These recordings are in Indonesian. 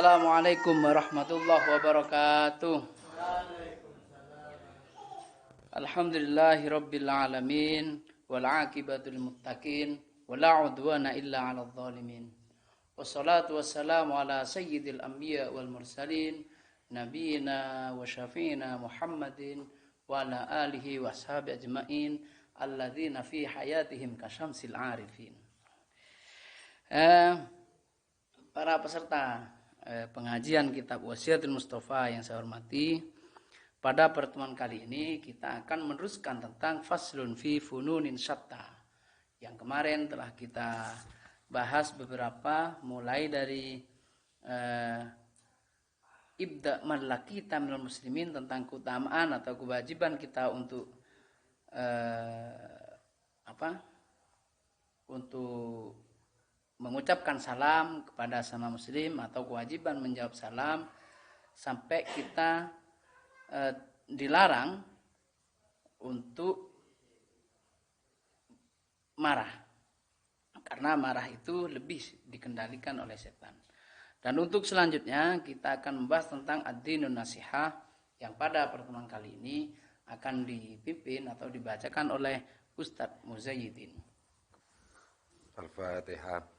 Assalamualaikum warahmatullahi wabarakatuh. Alhamdulillahi rabbil alamin wal aqibatu lil muttaqin wala udwana illa 'alal zalimin. Wassalatu wassalamu ala sayyidil anbiya wal mursalin nabiyina wa syafi'ina Muhammadin wa ala alihi wa ashabi ajmain alladzina fi hayatihim kasyamsil arifin. Para peserta pengajian kitab Wasiatul Mustafa yang saya hormati, pada pertemuan kali ini kita akan meneruskan tentang faslun fi fununin syatta. Yang kemarin telah kita bahas beberapa, mulai dari ibda man lakita minal muslimin, tentang keutamaan atau kewajiban kita untuk untuk mengucapkan salam kepada sama muslim, atau kewajiban menjawab salam, sampai kita dilarang untuk marah, karena marah itu lebih dikendalikan oleh setan. Dan untuk selanjutnya kita akan membahas tentang ad-dinun nasihah, yang pada pertemuan kali ini akan dipimpin atau dibacakan oleh Ustadz Muzayyidin. Al-Fatihah.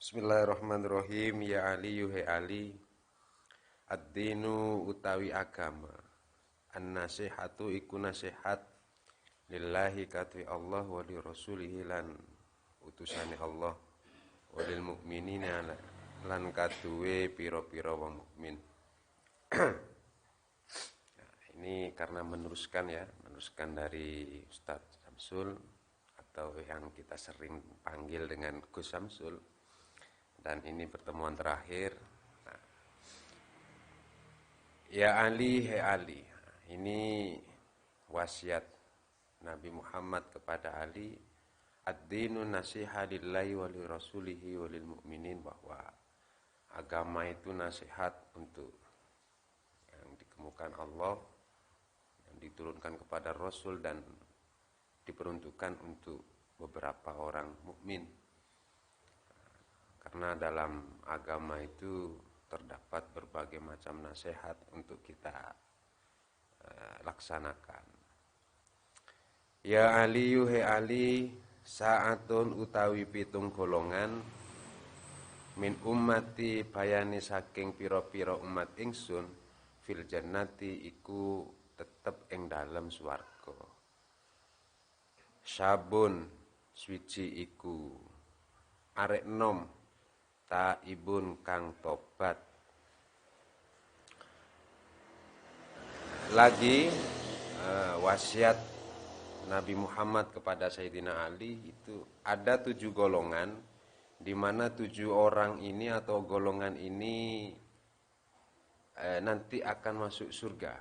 Bismillahirrahmanirrahim. Ya Ali yuhe Ali, ad-dinu utawi agama, an-nasihatu iku nasihat, lillahi katwi Allah wa li rasulihi lan utusane Allah, wa lil mu'minina lan kaduwe pira-pira wong mukmin. Nah, ini karena meneruskan dari Ustadz Samsul, atau yang kita sering panggil dengan Gus Samsul. Dan ini pertemuan terakhir. Nah, ya Ali, he Ali. Ini wasiat Nabi Muhammad kepada Ali. Ad-dinu nasiha lillahi wa li rasulihi wa lil mu'minin, bahwa agama itu nasihat untuk yang dikemukakan Allah, yang diturunkan kepada Rasul, dan diperuntukkan untuk beberapa orang mukmin. Karena dalam agama itu terdapat berbagai macam nasihat untuk kita laksanakan. Ya Ali yuhe Ali, saatun utawi pitung golongan, min ummati bayani saking pira-pira umat ingsun, fil jannati iku tetep ing dalem swarga. Sabun swiji iku arek nom taibun kang tobat. Lagi wasiat Nabi Muhammad kepada Sayyidina Ali itu ada 7 golongan, di mana 7 orang ini atau golongan ini nanti akan masuk surga.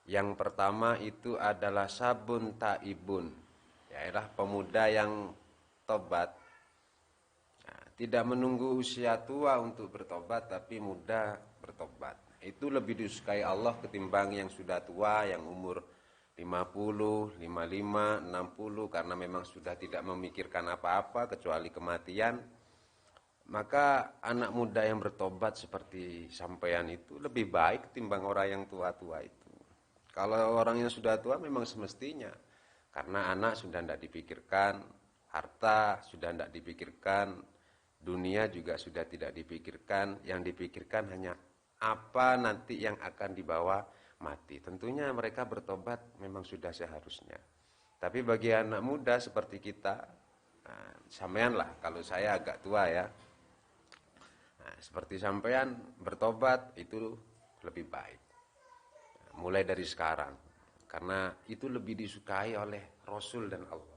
Yang pertama itu adalah sabun taibun, yaitu pemuda yang tobat. Tidak menunggu usia tua untuk bertobat, tapi muda bertobat. Itu lebih disukai Allah ketimbang yang sudah tua, yang umur 50, 55, 60, karena memang sudah tidak memikirkan apa-apa kecuali kematian. Maka anak muda yang bertobat seperti sampean itu lebih baik ketimbang orang yang tua-tua itu. Kalau orang yang sudah tua memang semestinya, karena anak sudah tidak dipikirkan, harta sudah tidak dipikirkan, dunia juga sudah tidak dipikirkan, yang dipikirkan hanya apa nanti yang akan dibawa mati. Tentunya mereka bertobat memang sudah seharusnya. Tapi bagi anak muda seperti kita, sampean lah, kalau saya agak tua ya, seperti sampean bertobat itu lebih baik. Mulai dari sekarang, karena itu lebih disukai oleh Rasul dan Allah.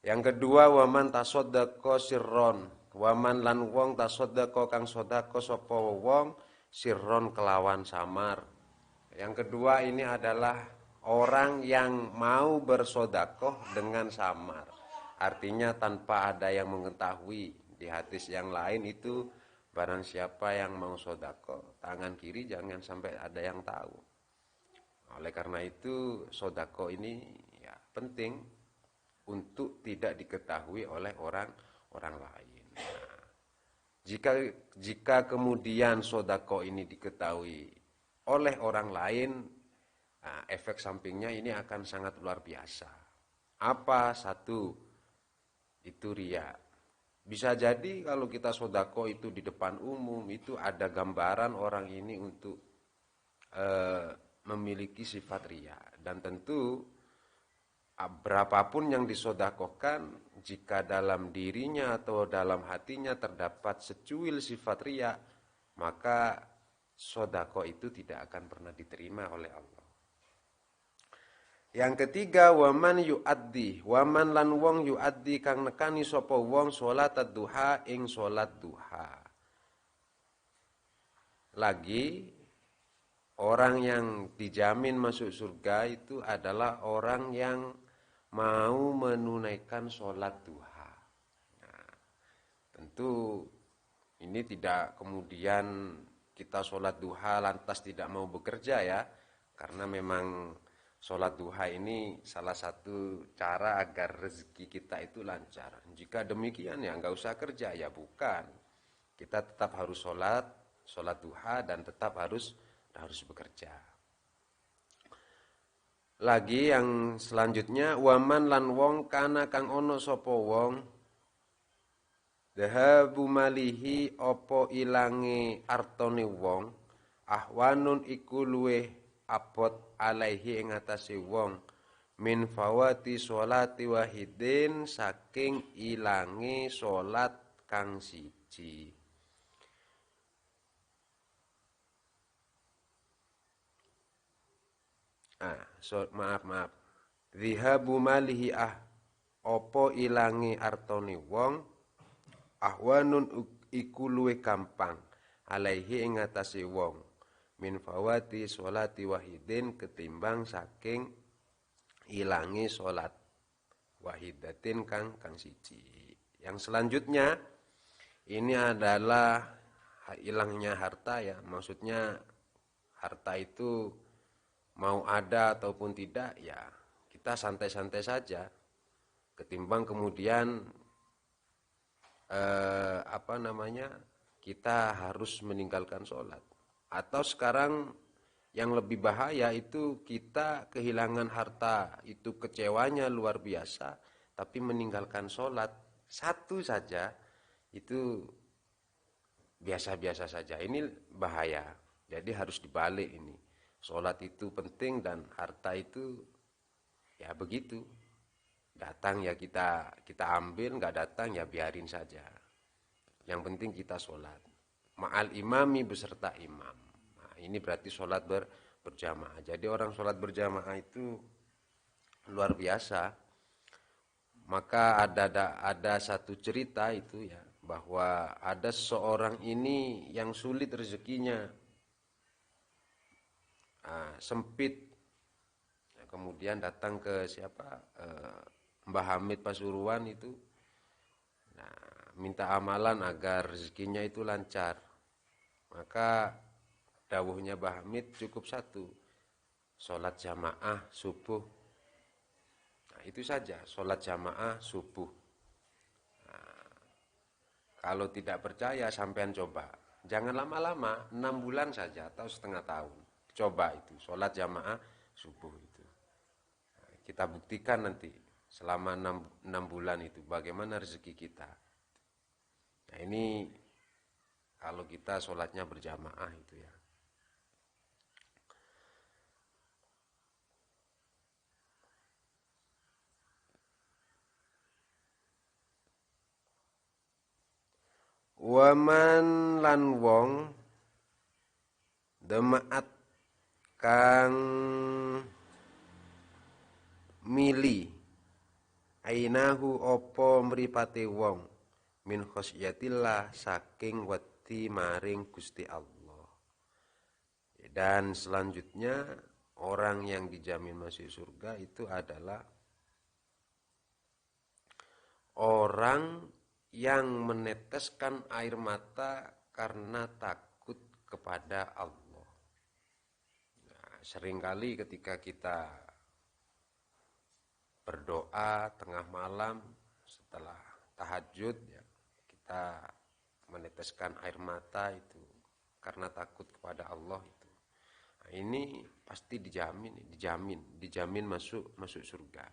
Yang kedua, waman tasaddaqa sirron, waman lan wong tasaddaqa kang sedekah sapa wong sirron kelawan samar. Yang kedua ini adalah orang yang mau bersedekah dengan samar. Artinya tanpa ada yang mengetahui. Di hadis yang lain itu Barang siapa yang mau sodako, tangan kiri jangan sampai ada yang tahu. Oleh karena itu sodako ini ya penting untuk tidak diketahui oleh orang lain. Nah, jika kemudian sodako ini diketahui oleh orang lain, nah, efek sampingnya ini akan sangat luar biasa. Apa? Satu, itu riya. Bisa jadi kalau kita sodako itu di depan umum, itu ada gambaran orang ini untuk memiliki sifat riya. Dan tentu berapapun yang disodakohkan, jika dalam dirinya atau dalam hatinya terdapat secuil sifat riya, maka sodako itu tidak akan pernah diterima oleh Allah. Yang ketiga, waman yuaddi, waman lan wong yuaddi kang nekani sapa wong salat duha ing salat duha. Lagi orang yang dijamin masuk surga itu adalah orang yang mau menunaikan salat duha. Nah, tentu ini tidak kemudian kita salat duha lantas tidak mau bekerja ya, karena memang sholat duha ini salah satu cara agar rezeki kita itu lancar. Jika demikian ya nggak usah kerja, ya bukan. Kita tetap harus sholat duha dan tetap harus bekerja. Lagi yang selanjutnya, waman lan wong kana kang ono sapa wong dhahabu malihi opo ilange artone wong ahwanun iku luweh abot alaihi ing atase wong min fawati sholati wahidin saking ilange salat kang siji. Maaf. Dhihabu malihi opo ilange artone wong ahwanun iku luwih gampang alaihi ing atase wong min fawati sholati wahidin ketimbang saking ilangi sholat wahidatin kang siji. Yang selanjutnya ini adalah hilangnya harta ya, maksudnya harta itu mau ada ataupun tidak ya kita santai-santai saja ketimbang kemudian kita harus meninggalkan sholat. Atau sekarang yang lebih bahaya itu kita kehilangan harta, itu kecewanya luar biasa, tapi meninggalkan sholat satu saja itu biasa-biasa saja. Ini bahaya. Jadi harus dibalik ini. Sholat itu penting dan harta itu ya begitu. Datang ya kita ambil, nggak datang ya biarin saja. Yang penting kita sholat. Ma'al imami beserta imam. Nah, ini berarti sholat berjamaah. Jadi orang sholat berjamaah itu luar biasa. Maka ada satu cerita itu ya, bahwa ada seorang ini yang sulit rezekinya, sempit. Kemudian datang ke Mbah Hamid Pasuruan itu, minta amalan agar rezekinya itu lancar. Maka dawuhnya Mbah Hamid cukup satu, sholat jamaah subuh. Nah, itu saja, sholat jamaah subuh. Nah, kalau tidak percaya sampean coba, jangan lama-lama, 6 bulan saja atau setengah tahun. Coba itu, sholat jamaah subuh itu. Nah, kita buktikan nanti selama 6 bulan itu bagaimana rezeki kita. Nah, ini kalau kita sholatnya berjamaah itu ya. Waman lan wong demaat kang mili ainahu opo mripate wong min khosyatillah saking wedi maring Gusti Allah. Dan selanjutnya orang yang dijamin masuk surga itu adalah orang yang meneteskan air mata karena takut kepada Allah. Nah, seringkali ketika kita berdoa tengah malam setelah tahajud, ya, kita meneteskan air mata itu karena takut kepada Allah itu. Nah, ini pasti dijamin masuk surga.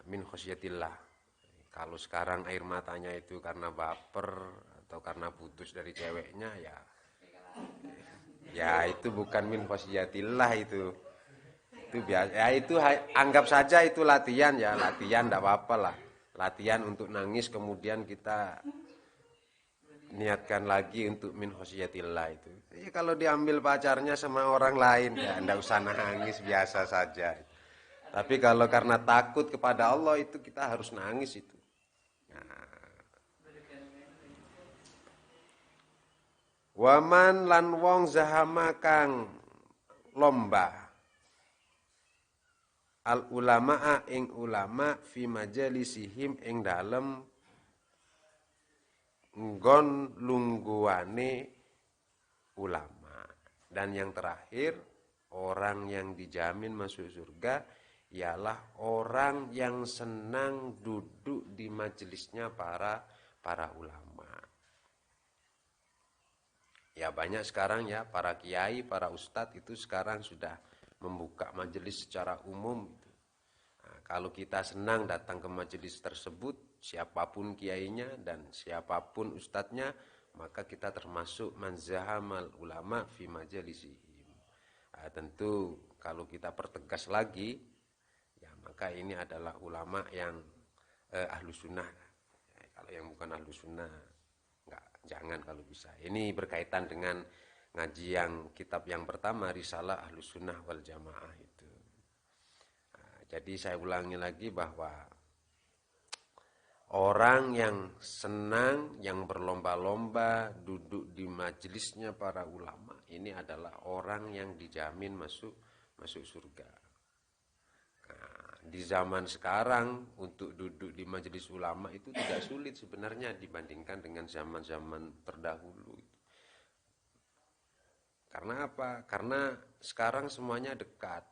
Min khosyatillah. Kalau sekarang air matanya itu karena baper atau karena putus dari ceweknya, ya itu bukan min khosyatillah itu. Itu biasa. Ya itu anggap saja itu latihan, ya, latihan enggak apa-apa lah. Latihan untuk nangis, kemudian kita niatkan lagi untuk min khosyatillah itu. Ya, kalau diambil pacarnya sama orang lain, ya enggak usah nangis, biasa saja. Tapi kalau karena takut kepada Allah itu kita harus nangis itu. Waman lan wong zahama kang lomba al ulama'a ing ulama fi majalisihim ing dalem nggon lungguane ulama. Dan yang terakhir, orang yang dijamin masuk surga ialah orang yang senang duduk di majelisnya para ulama. Ya banyak sekarang ya para kiai, para ustadz itu sekarang sudah membuka majelis secara umum. Nah, kalau kita senang datang ke majelis tersebut, siapapun kiainya dan siapapun ustadznya, maka kita termasuk manzahamal ulama fi majalisihim. Nah, tentu kalau kita pertegas lagi, ya maka ini adalah ulama yang ahlu sunnah. Ya, kalau yang bukan ahlu sunnah, jangan kalau bisa. Ini berkaitan dengan ngaji yang kitab yang pertama, Risalah Ahlus Sunnah wal Jamaah itu. Nah, jadi saya ulangi lagi bahwa orang yang senang, yang berlomba-lomba duduk di majelisnya para ulama, ini adalah orang yang dijamin masuk surga. Nah, di zaman sekarang untuk duduk di majelis ulama itu tidak sulit sebenarnya dibandingkan dengan zaman-zaman terdahulu. Karena apa? Karena sekarang semuanya dekat.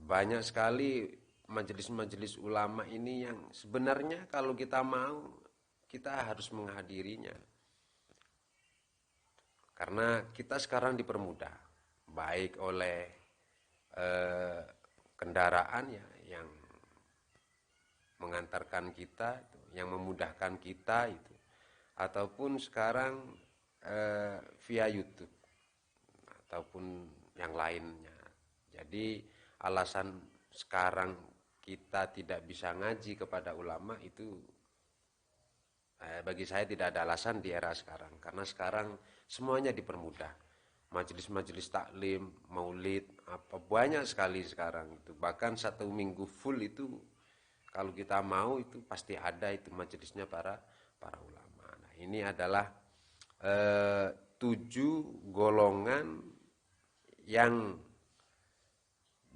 Banyak sekali majelis-majelis ulama ini yang sebenarnya kalau kita mau, kita harus menghadirinya. Karena kita sekarang dipermudah, baik oleh kendaraan ya, yang mengantarkan kita, yang memudahkan kita itu, ataupun sekarang via YouTube ataupun yang lainnya. Jadi alasan sekarang kita tidak bisa ngaji kepada ulama itu bagi saya tidak ada alasan di era sekarang, karena sekarang semuanya dipermudah. Majelis-majelis taklim, maulid, apa banyak sekali sekarang itu. Bahkan 1 minggu full itu kalau kita mau itu pasti ada itu majelisnya para ulama. Nah, ini adalah 7 golongan yang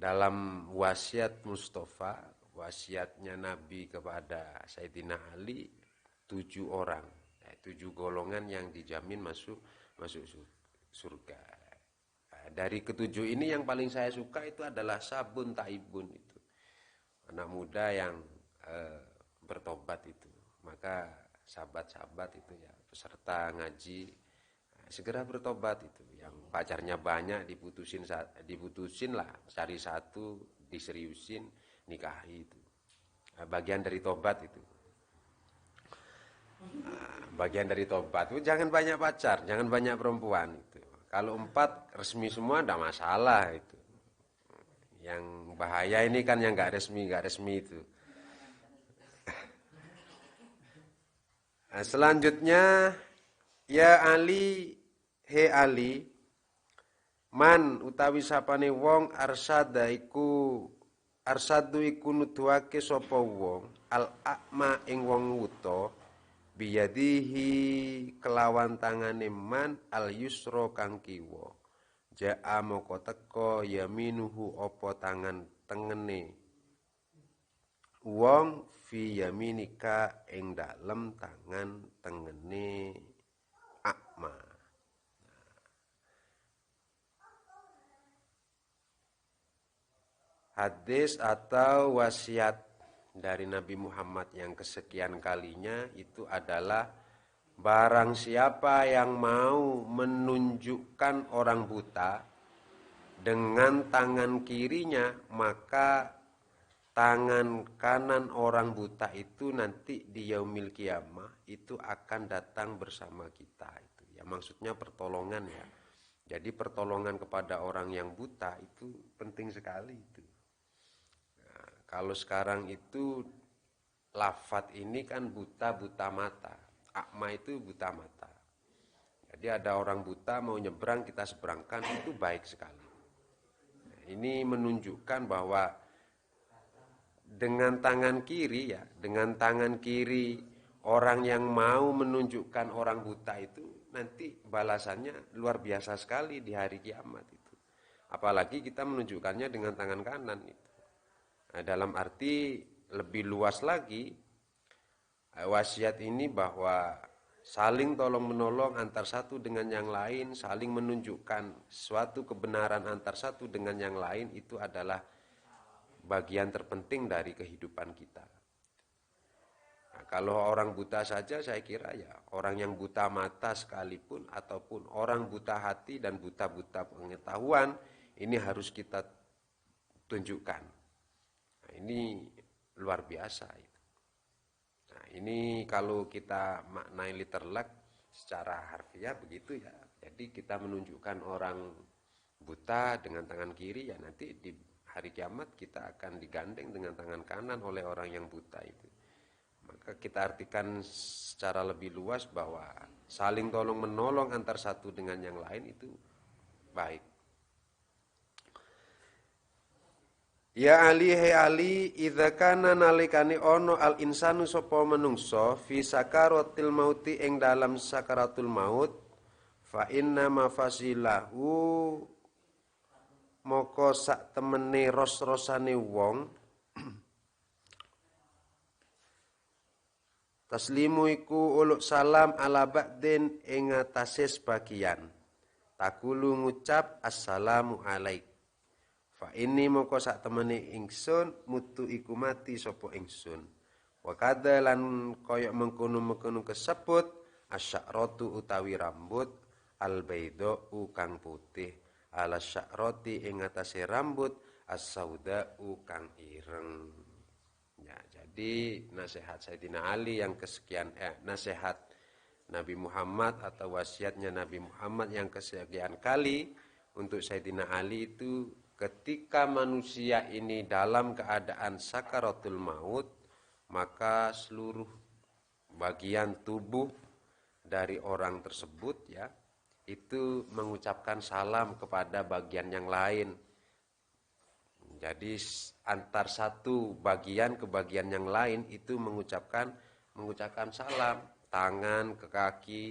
dalam wasiat Mustafa, wasiatnya Nabi kepada Sayyidina Ali, 7 orang, 7 golongan yang dijamin masuk surga. Dari ke-7 ini yang paling saya suka itu adalah sabun taibun itu, anak muda yang bertobat itu. Maka sahabat-sahabat itu ya, peserta ngaji, segera bertobat itu. Yang pacarnya banyak diputusin lah, cari satu, diseriusin, nikahi itu. Bagian dari tobat itu. Bagian dari tobat itu jangan banyak pacar, jangan banyak perempuan itu. Kalau 4 resmi semua enggak masalah itu. Yang bahaya ini kan yang enggak resmi itu. Nah, selanjutnya, ya Ali, he Ali, man utawi sapane wong arsadu iku nuduhake sapa wong al akma ing wong wuta biyadihi kelawan tangane man al yusra kang kiwa jaa moko teka yaminuhu apa tangan tengene wong fi yaminika ing dalem tangan tengene akma. Hadis atau wasiat dari Nabi Muhammad yang kesekian kalinya itu adalah barang siapa yang mau menunjukkan orang buta dengan tangan kirinya, maka tangan kanan orang buta itu nanti di yaumil kiamah itu akan datang bersama kita. Itu ya, maksudnya pertolongan ya. Jadi pertolongan kepada orang yang buta itu penting sekali itu. Kalau sekarang itu lafat ini kan buta mata. Akma itu buta mata. Jadi ada orang buta mau nyebrang, kita seberangkan, itu baik sekali. Nah, ini menunjukkan bahwa dengan tangan kiri ya, dengan tangan kiri orang yang mau menunjukkan orang buta itu nanti balasannya luar biasa sekali di hari kiamat itu. Apalagi kita menunjukkannya dengan tangan kanan itu. Nah, dalam arti lebih luas lagi, wasiat ini bahwa saling tolong-menolong antar satu dengan yang lain, saling menunjukkan suatu kebenaran antar satu dengan yang lain itu adalah bagian terpenting dari kehidupan kita. Nah, kalau orang buta saja saya kira ya, orang yang buta mata sekalipun ataupun orang buta hati dan buta-buta pengetahuan ini harus kita tunjukkan. Ini luar biasa. Nah, ini kalau kita maknai literlek secara harfiah begitu ya. Jadi kita menunjukkan orang buta dengan tangan kiri ya, nanti di hari kiamat kita akan digandeng dengan tangan kanan oleh orang yang buta itu. Maka kita artikan secara lebih luas bahwa saling tolong menolong antar satu dengan yang lain itu baik. Ya Ali he Ali, idza kana nalikane ono al insanu sapa menungso fi sakaratil mauti ing dalam sakaratul maut, fa inna mafasilahu moko sak temene ros-rosane wong taslimu iku uluk salam ala ba'din ing atase sebagian, takulu ngucap assalamu alaik. Fa ini moko sak temene ingsun mutu iku mati sapa ingsun. Wa kadalan koyok mengkono-mengkono kesebut asy'aratu utawi rambut albaidho kang putih ala sya'rati ing atase rambut as-sauda kang ireng. Ya, jadi nasihat Sayyidina Ali yang kesekian nasihat Nabi Muhammad atau wasiatnya Nabi Muhammad yang kesekian kali untuk Sayyidina Ali itu ketika manusia ini dalam keadaan sakaratul maut, maka seluruh bagian tubuh dari orang tersebut ya itu mengucapkan salam kepada bagian yang lain. Jadi antar satu bagian ke bagian yang lain itu mengucapkan salam, tangan ke kaki,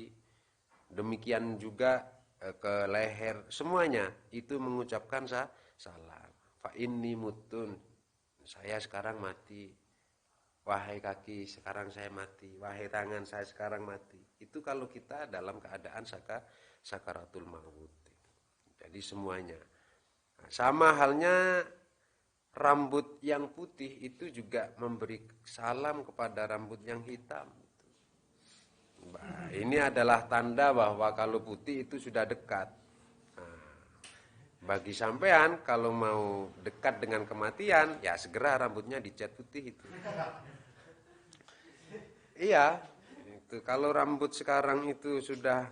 demikian juga ke leher, semuanya itu mengucapkan salam. Fa inni mutun, saya sekarang mati. Wahai kaki, sekarang saya mati. Wahai tangan, saya sekarang mati. Itu kalau kita dalam keadaan sakaratul maut. Jadi semuanya. Nah, sama halnya rambut yang putih itu juga memberi salam kepada rambut yang hitam. Nah, ini adalah tanda bahwa kalau putih itu sudah dekat. Bagi sampean kalau mau dekat dengan kematian, ya segera rambutnya dicat putih itu. Iya, itu kalau rambut sekarang itu sudah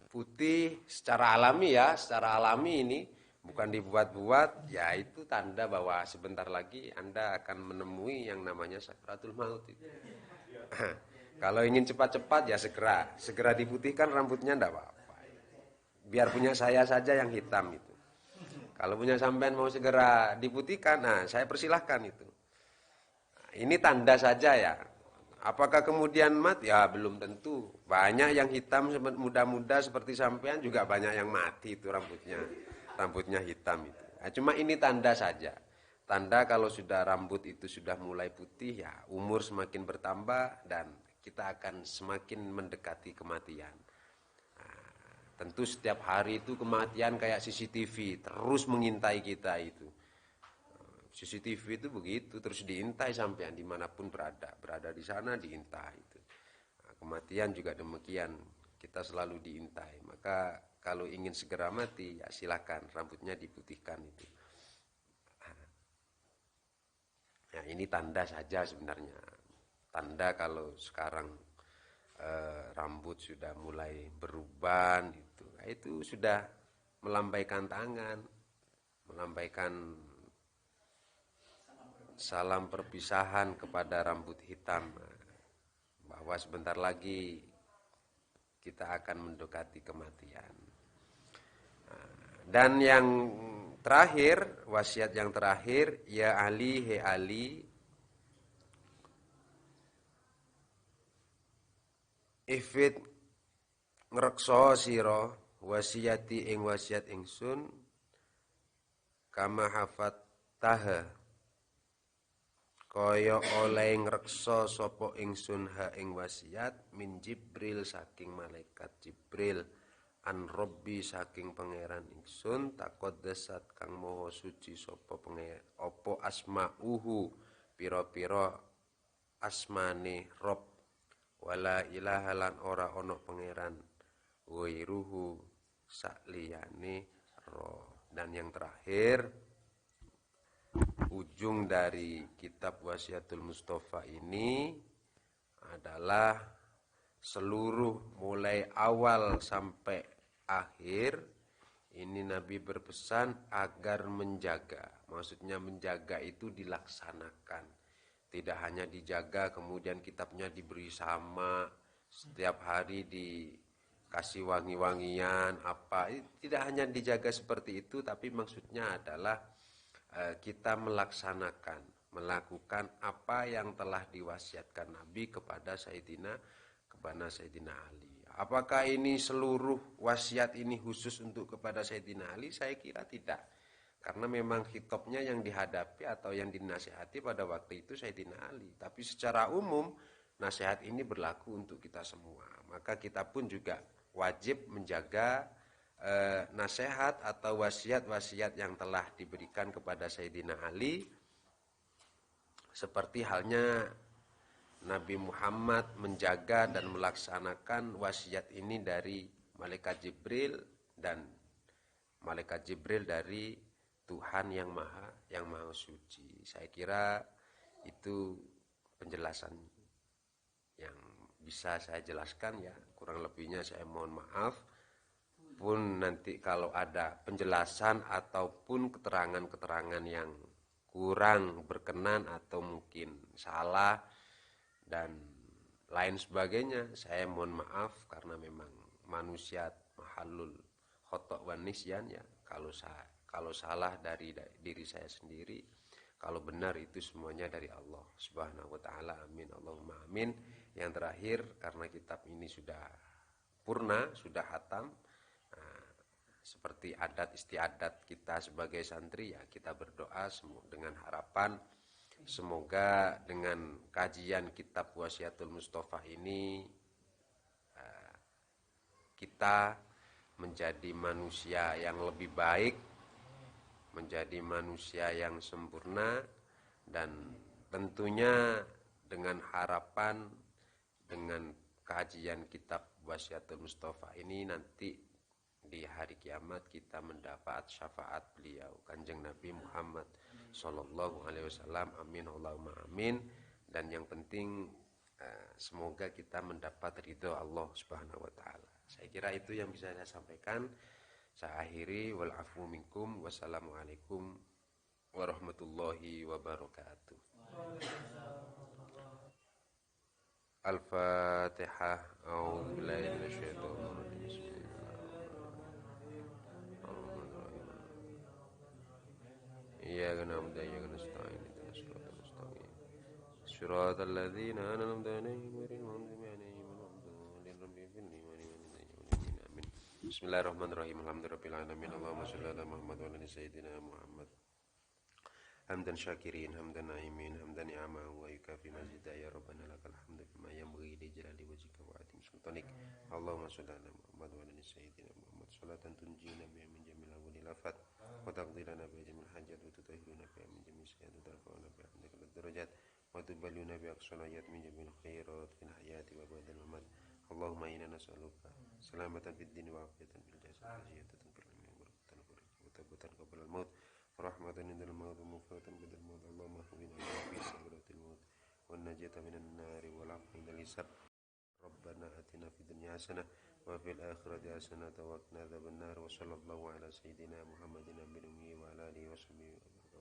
putih secara alami ya, secara alami ini bukan dibuat-buat, ya itu tanda bahwa sebentar lagi Anda akan menemui yang namanya sakaratul maut itu. Kalau ingin cepat-cepat ya segera diputihkan rambutnya enggak apa-apa. Biar punya saya saja yang hitam itu. Kalau punya sampean mau segera diputihkan, nah saya persilahkan itu. Nah, ini tanda saja ya. Apakah kemudian mati? Ya belum tentu. Banyak yang hitam muda-muda seperti sampean juga banyak yang mati itu rambutnya hitam itu. Nah, cuma ini tanda saja. tanda kalau sudah rambut itu sudah mulai putih, ya umur semakin bertambah dan kita akan semakin mendekati kematian. Nah, tentu setiap hari itu kematian kayak CCTV terus mengintai kita itu. CCTV itu begitu, terus diintai sampai dimanapun berada di sana diintai itu. Nah, kematian juga demikian, kita selalu diintai. Maka kalau ingin segera mati, ya silakan rambutnya diputihkan itu. Nah, ini tanda saja sebenarnya. Tanda kalau sekarang rambut sudah mulai beruban itu. Nah, itu sudah melambaikan tangan, melambaikan salam perpisahan kepada rambut hitam, bahwa sebentar lagi kita akan mendekati kematian. Dan yang terakhir, wasiat yang terakhir, ya Ali, he Ali, ifit ngrekso sira wasiati ing wasiat ingsun kama hafat taha kaya oleh ngrekso sapa ingsun ha ing wasiat min Jibril saking malaikat Jibril an Rabbi saking pangeran ingsun taqaddasat kang maha suci sapa pangeran apa asmauhu pira-pira asmane Rabb wala ilaha lan ora ana pangeran ghairuhu sakliyane roh. Dan yang terakhir, ujung dari kitab Wasiatul Mustafa ini adalah seluruh mulai awal sampai akhir ini Nabi berpesan agar menjaga. Maksudnya menjaga itu dilaksanakan. Tidak hanya dijaga kemudian kitabnya diberi sama, setiap hari dikasih wangi-wangian apa. Tidak hanya dijaga seperti itu, tapi maksudnya adalah kita melakukan apa yang telah diwasiatkan Nabi kepada Sayyidina Ali. Apakah ini seluruh wasiat ini khusus untuk kepada Sayyidina Ali? Saya kira tidak. Karena memang khitabnya yang dihadapi atau yang dinasihati pada waktu itu Sayyidina Ali. Tapi secara umum nasihat ini berlaku untuk kita semua. Maka kita pun juga wajib menjaga nasihat atau wasiat-wasiat yang telah diberikan kepada Sayyidina Ali. Seperti halnya Nabi Muhammad menjaga dan melaksanakan wasiat ini dari Malaikat Jibril dan Malaikat Jibril dari Tuhan yang maha suci. Saya kira itu penjelasan yang bisa saya jelaskan ya. Kurang lebihnya saya mohon maaf. Pun nanti kalau ada penjelasan ataupun keterangan-keterangan yang kurang berkenan atau mungkin salah dan lain sebagainya, saya mohon maaf karena memang manusia mahalul khotok wan nisyan ya. Kalau salah dari diri saya sendiri, kalau benar itu semuanya dari Allah Subhanahu wa taala. Amin Allahumma amin. Yang terakhir, karena kitab ini sudah purna, sudah hatam, seperti adat istiadat kita sebagai santri ya, kita berdoa dengan harapan semoga dengan kajian kitab Wasiatul Mustafa ini kita menjadi manusia yang lebih baik, menjadi manusia yang sempurna, dan tentunya dengan harapan dengan kajian kitab Wasiatul Mustafa ini nanti di hari kiamat kita mendapat syafaat beliau Kanjeng Nabi Muhammad Sallallahu Alaihi Wasallam. Amin Allahumma amin. Dan yang penting semoga kita mendapat ridho Allah Subhanahu Wa Taala. Saya kira itu yang bisa saya sampaikan. Saya akhiri, wal afu minkum, wassalamualaikum warahmatullahi wabarakatuh. Al-Fatihah. A'udzubillahi minasyaitonir rajim. Iyyaka na'budu wa iyyaka nasta'in. Ihdinas siratal mustaqim. Shiratal ladzina an'amta 'alaihim ghairil maghdubi 'alaihim waladdallin. Amin. Bismillahirrahmanirrahim. Alhamdulillahirabbil alamin. Allahumma shalli ala Muhammad wa ala sayyidina Muhammad. hamdan syakirin, hamdan na'imin, hamdan ni'ama wa yukafi mazida ya Rabbana lakal hamdu bima yanbaghi li jalali wajhika wa atim sultanik. Allahumma shalli ala Muhammad wa ala sayyidina Muhammad salatan tunjina biha min jamil awwalil afat wa taqdirana biha jamil hajat wa tutahhiruna biha min jamil sayyi'at wa tarfa'una biha indaka darajat wa tuballighuna biha aqsal min jamil khairat fil hayati wa ba'dal mamat. Allahumma inna nas'aluka salamatan fid din wa afiyatan fil jasad wa ziyadatan fil ilmi wa barakatan wa tabbatan qabla al maut rahmatan indal maut wa mufatan ba'dal maut. Allahumma hawwin 'alaina fi sakratil maut wan najata minan nari wal 'afwa indal hisab. Rabbana atina fid dunya hasanah wa fil akhirati hasanah wa qina adzabannar. Wa sallallahu ala sayyidina Muhammadin nabiyil ummi wa ala alihi wa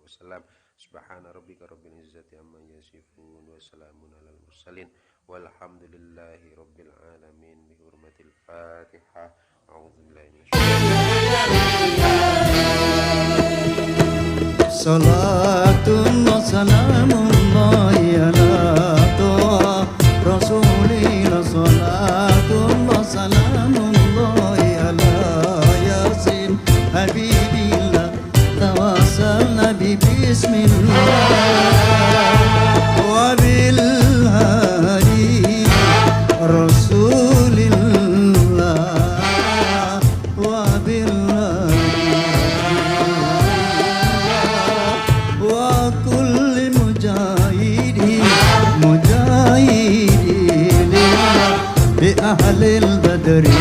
sallam. Subhana rabbika rabbil izzati amma yasifun wa salamun alal mursalin walhamdulillahi rabbil alamin. Bi hurmatil Fatihah. A'udzu billahi minasyaitonir Salatun wa salamullahi ala toha Rasulillah. Salatun wa salamullahi ala Yasin Habibillah. Tawassalna bi bismillah wa bil hadi Rasulillah wa bil mujahidin bi ahlil badri